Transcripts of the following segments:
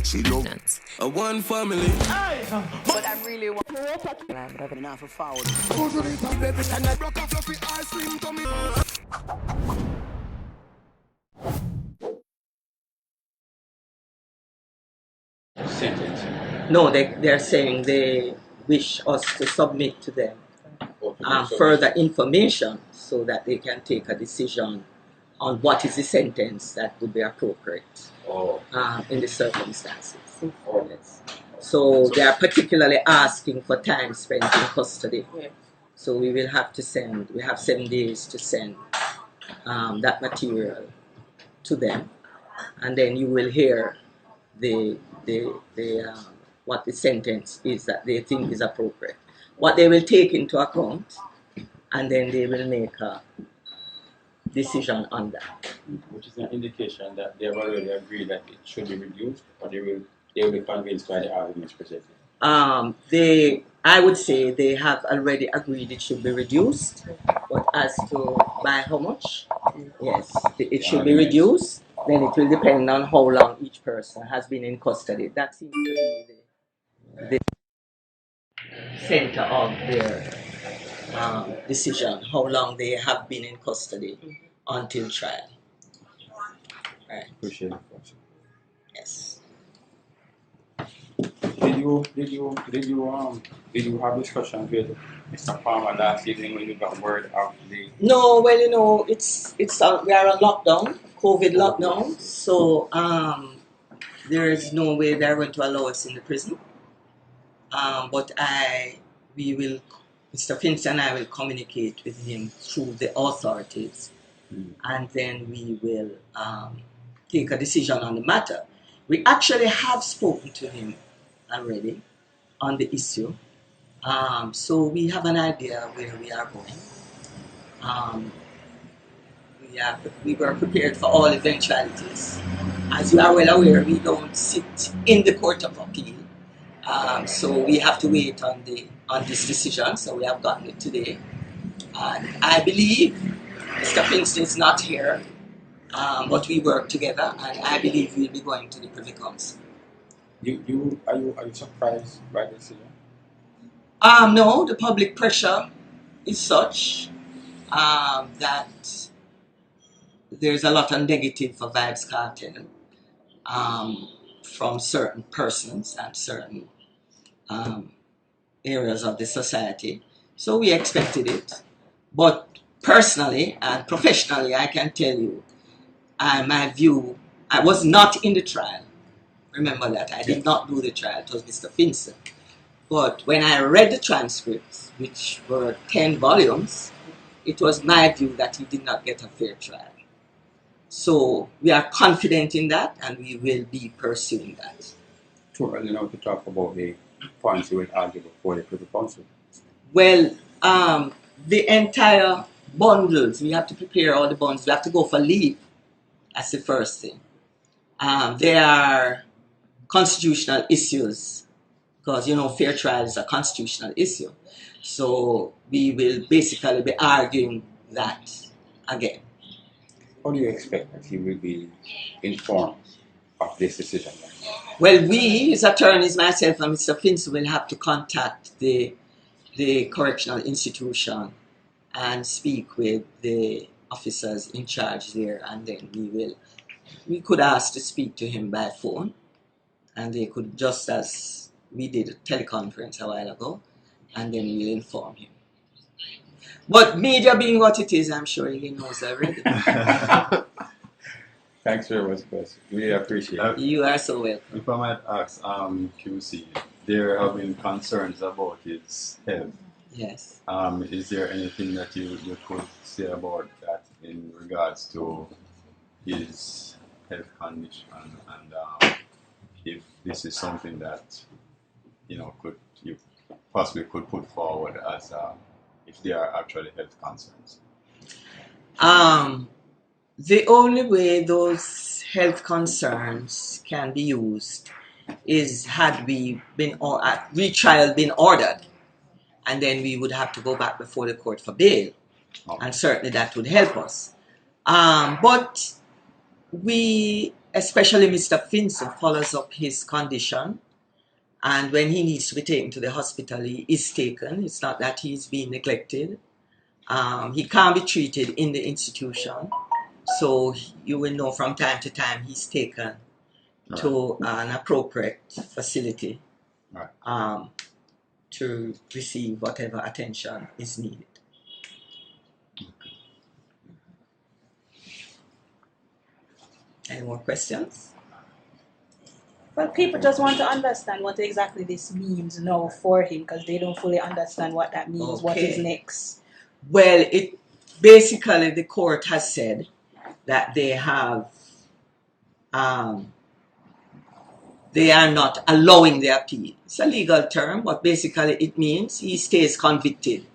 She love a one family. But I really want enough for forward. Sentence. No, they're saying they wish us to submit to them further information so that they can take a decision on what is the sentence that would be appropriate in the circumstances. Yes. So they are particularly asking for time spent in custody. So we will have to send, we have 7 days to send that material to them, and then you will hear the what the sentence is that they think is appropriate, what they will take into account, and then they will make a decision on that. Which is an indication that they have already agreed that it should be reduced, or they will be convinced by the arguments presented. I would say they have already agreed it should be reduced, but as to by how much, yes, it should be reduced. Then it will depend on how long each person has been in custody. That seems to be the center of their decision, how long they have been in custody until trial. Right. Appreciate it. Yes. Did you have discussions with Mr. Palmer last evening when you got word of the? No, well, you know, it's we are on lockdown, COVID lockdown, so there is no way they're going to allow us in the prison. But Mr. Finch and I will communicate with him through the authorities, and then we will take a decision on the matter. We actually have spoken to him already on the issue, so we have an idea where we are going. We were prepared for all eventualities. As you are well aware, we don't sit in the Court of Appeal, so we have to wait on this decision. So we have gotten it today, and I believe Mr. Pinkston is not here, but we work together, and I believe we'll be going to the Privy Council. Are you surprised by the decision? No, the public pressure is such that there's a lot of negative for Vybz Kartel from certain persons and certain areas of the society. So we expected it. But personally and professionally, I can tell you, my view, I was not in the trial. Remember that. I did not do the trial. It was Mr. Finson. But when I read the transcripts, which were 10 volumes, it was my view that he did not get a fair trial. So we are confident in that, and we will be pursuing that. Too early now to talk about the points you will argue before the Privy Council. Well, the entire bundles, we have to prepare all the bundles. We have to go for leave. That's the first thing. There are constitutional issues, because, you know, fair trial is a constitutional issue. So we will basically be arguing that again. How do you expect that he will be informed of this decision? Well, we, as attorneys, myself and Mr. Finson, will have to contact the correctional institution and speak with the officers in charge there, and then we could ask to speak to him by phone, and they could, just as we did a teleconference a while ago, and then we'll inform him. But media being what it is, I'm sure he knows already. Thanks very much, Chris. Really appreciate it. You are so welcome. If I might ask, QC, there have been concerns about his health. Yes. Is there anything that you could say about that in regards to his health condition, and if this is something that you possibly could put forward as if there are actually health concerns? The only way those health concerns can be used is had retrial been ordered, and then we would have to go back before the court for bail, and certainly that would help us. But we especially Mr. Finson, follows up his condition. And when he needs to be taken to the hospital, he is taken. It's not that he's being neglected. He can't be treated in the institution. So you will know from time to time he's taken to an appropriate facility to receive whatever attention is needed. Any more questions? Well, people just want to understand what exactly this means now for him because they don't fully understand what that means. Okay. What is next? Well, it basically the court has said that they have they are not allowing the appeal. It's a legal term, but basically it means he stays convicted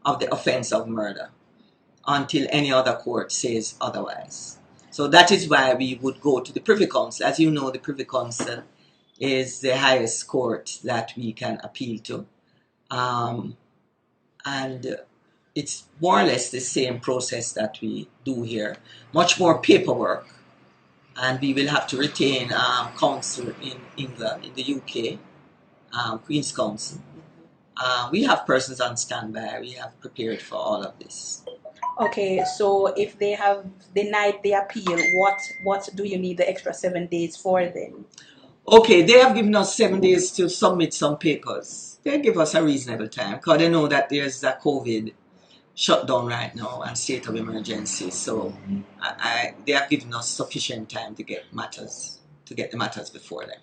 of the offense of murder until any other court says otherwise. So that is why we would go to the Privy Council. As you know, the Privy Council is the highest court that we can appeal to. And it's more or less the same process that we do here. Much more paperwork. And we will have to retain counsel in England, in the UK, Queen's Counsel. We have persons on standby. We have prepared for all of this. Okay, so if they have denied the appeal, what do you need the extra 7 days for then? Okay, they have given us 7 days to submit some papers. They give us a reasonable time because they know that there's a COVID shutdown right now and state of emergency. So they have given us sufficient time to get the matters before them.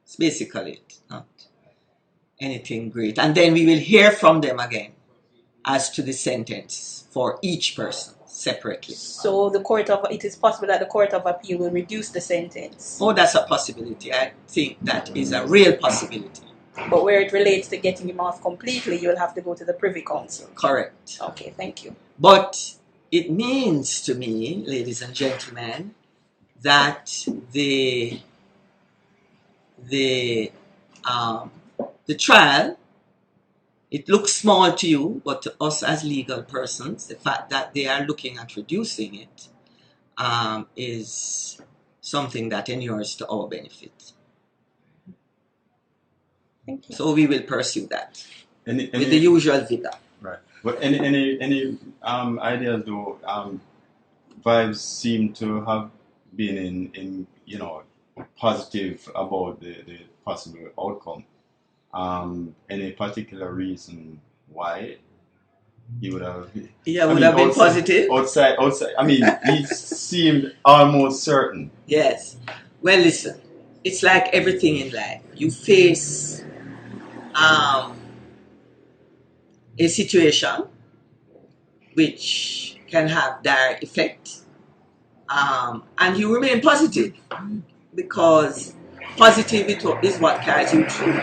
It's basically it, not anything great. And then we will hear from them again as to the sentence for each person separately. So it is possible that the Court of Appeal will reduce the sentence? Oh, that's a possibility. I think that is a real possibility. But where it relates to getting him off completely, you'll have to go to the Privy Council. Correct. Okay, thank you. But it means to me, ladies and gentlemen, that the trial, it looks small to you, but to us as legal persons, the fact that they are looking at reducing it is something that inures to our benefit. Thank you. So we will pursue that with the usual vigor. Right. But any ideas though? Vybz seem to have been in positive about the possible outcome. Any particular reason why he would have? Yeah, would have been positive. Outside. I mean, he seemed almost certain. Yes. Well, listen. It's like everything in life. You face a situation which can have dire effect, and you remain positive because positive is what carries you through.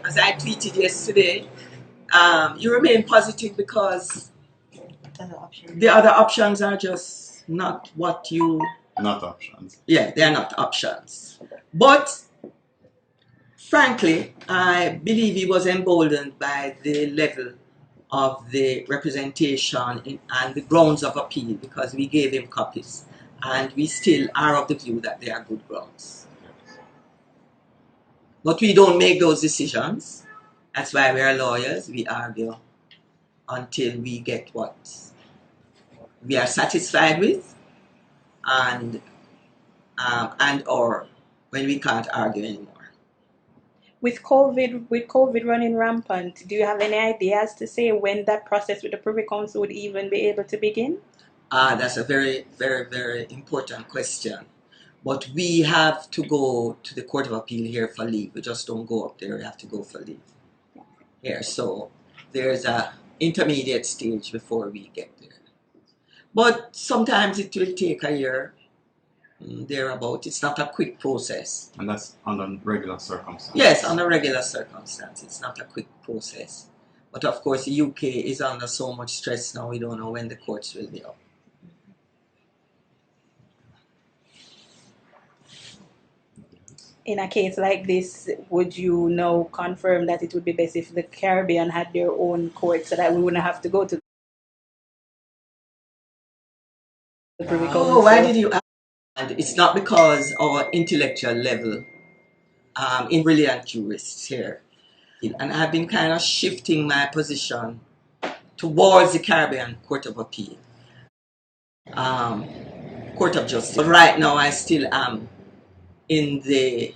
As I tweeted yesterday, you remain positive because the other options are just not what you... Not options. Yeah, they are not options. But frankly, I believe he was emboldened by the level of the representation and the grounds of appeal because we gave him copies. And we still are of the view that they are good grounds. But we don't make those decisions. That's why we are lawyers. We argue until we get what we are satisfied with, and or when we can't argue anymore. With COVID running rampant, do you have any ideas to say when that process with the Privy Council would even be able to begin? That's a very, very, very important question. But we have to go to the Court of Appeal here for leave. We just don't go up there. We have to go for leave here. So there's a intermediate stage before we get there. But sometimes it will take a year, thereabout. It's not a quick process. And that's under regular circumstances? Yes, under regular circumstances. It's not a quick process. But of course, the UK is under so much stress now, we don't know when the courts will be up. In a case like this, would you now confirm that it would be best if the Caribbean had their own court so that we wouldn't have to go to the Privy Council? Oh, why did you ask? And it's not because our intellectual level in brilliant jurists here. And I've been kind of shifting my position towards the Caribbean Court of Appeal, Court of Justice. But right now I still am in the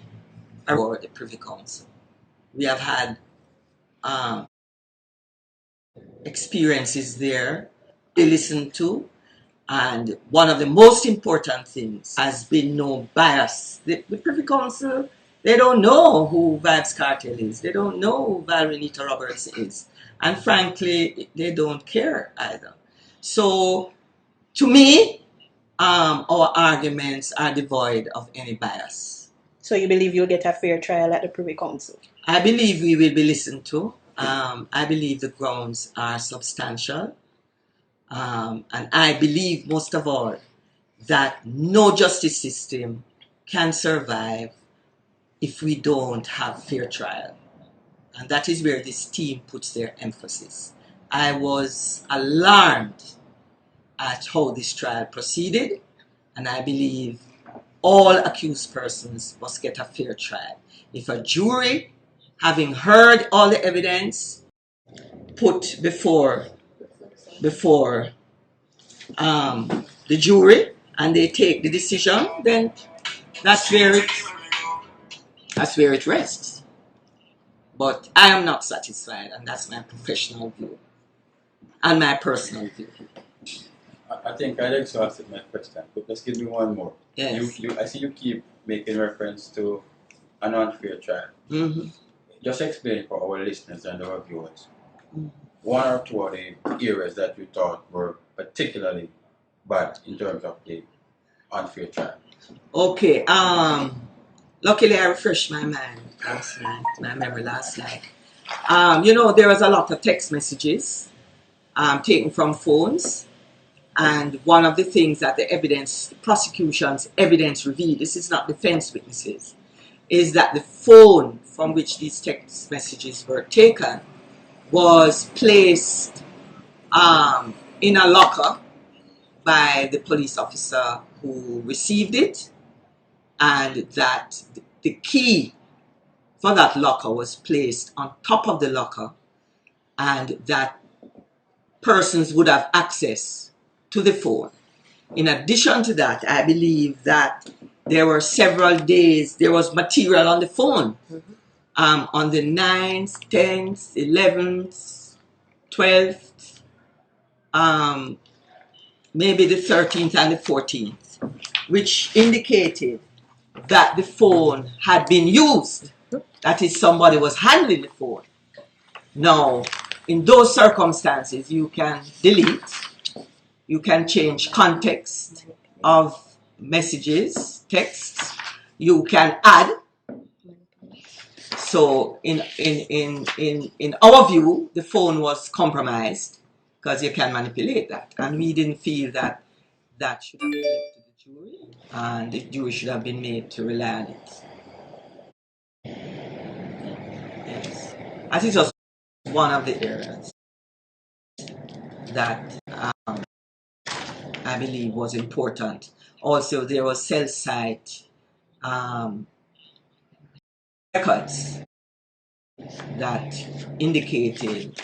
Privy Council. We have had experiences there they listen to, and one of the most important things has been no bias. The Privy Council, they don't know who Vybz Kartel is. They don't know who Valerie Roberts is. And frankly, they don't care either. So, to me, our arguments are devoid of any bias. So you believe you'll get a fair trial at the Privy Council? I believe we will be listened to. I believe the grounds are substantial. And I believe, most of all, that no justice system can survive if we don't have fair trial. And that is where this team puts their emphasis. I was alarmed at how this trial proceeded, and I believe all accused persons must get a fair trial. If a jury, having heard all the evidence put before the jury, and they take the decision, then that's where it rests. But I am not satisfied, and that's my professional view and my personal view. I think I exhausted my question, but just give me one more. Yes. I see you keep making reference to an unfair trial. Mm-hmm. Just explain for our listeners and our viewers, Mm-hmm. one or two of the areas that you thought were particularly bad in terms of the unfair trial. Okay. Luckily, I refreshed my mind last night, my memory last night. There was a lot of text messages taken from phones. And one of the things that the prosecution's evidence revealed, this is not defense witnesses, is that the phone from which these text messages were taken was placed in a locker by the police officer who received it, and that the key for that locker was placed on top of the locker, and that persons would have access to the phone. In addition to that, I believe that there were several days, there was material on the phone. On the 9th, 10th, 11th, 12th, maybe the 13th and the 14th, which indicated that the phone had been used. That is, somebody was handling the phone. Now, in those circumstances, you can delete, you can change context of messages, texts, you can add. So in our view, the phone was compromised because you can manipulate that, and we didn't feel that that should have been left to the jury, and the jury should have been made to rely on it. Yes, as it was one of the areas that I believe was important. Also, there was cell site records that indicated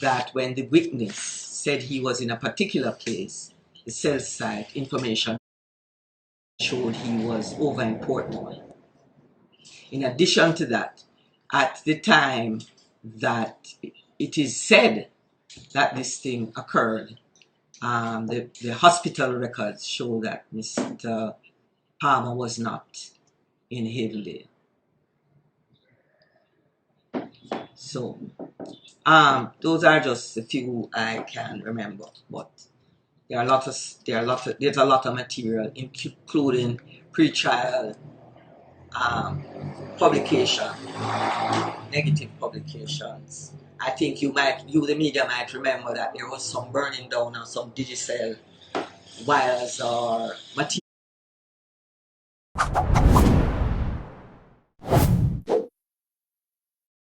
that when the witness said he was in a particular place, the cell site information showed he was over in Portmore. In addition to that, at the time that it is said that this thing occurred, the hospital records show that Mr. Palmer was not in Haveldale. So, those are just a few I can remember, but there's a lot of material, including pre-trial publication, negative publications. I think you, the media, might remember that there was some burning down of some Digicel wires or material.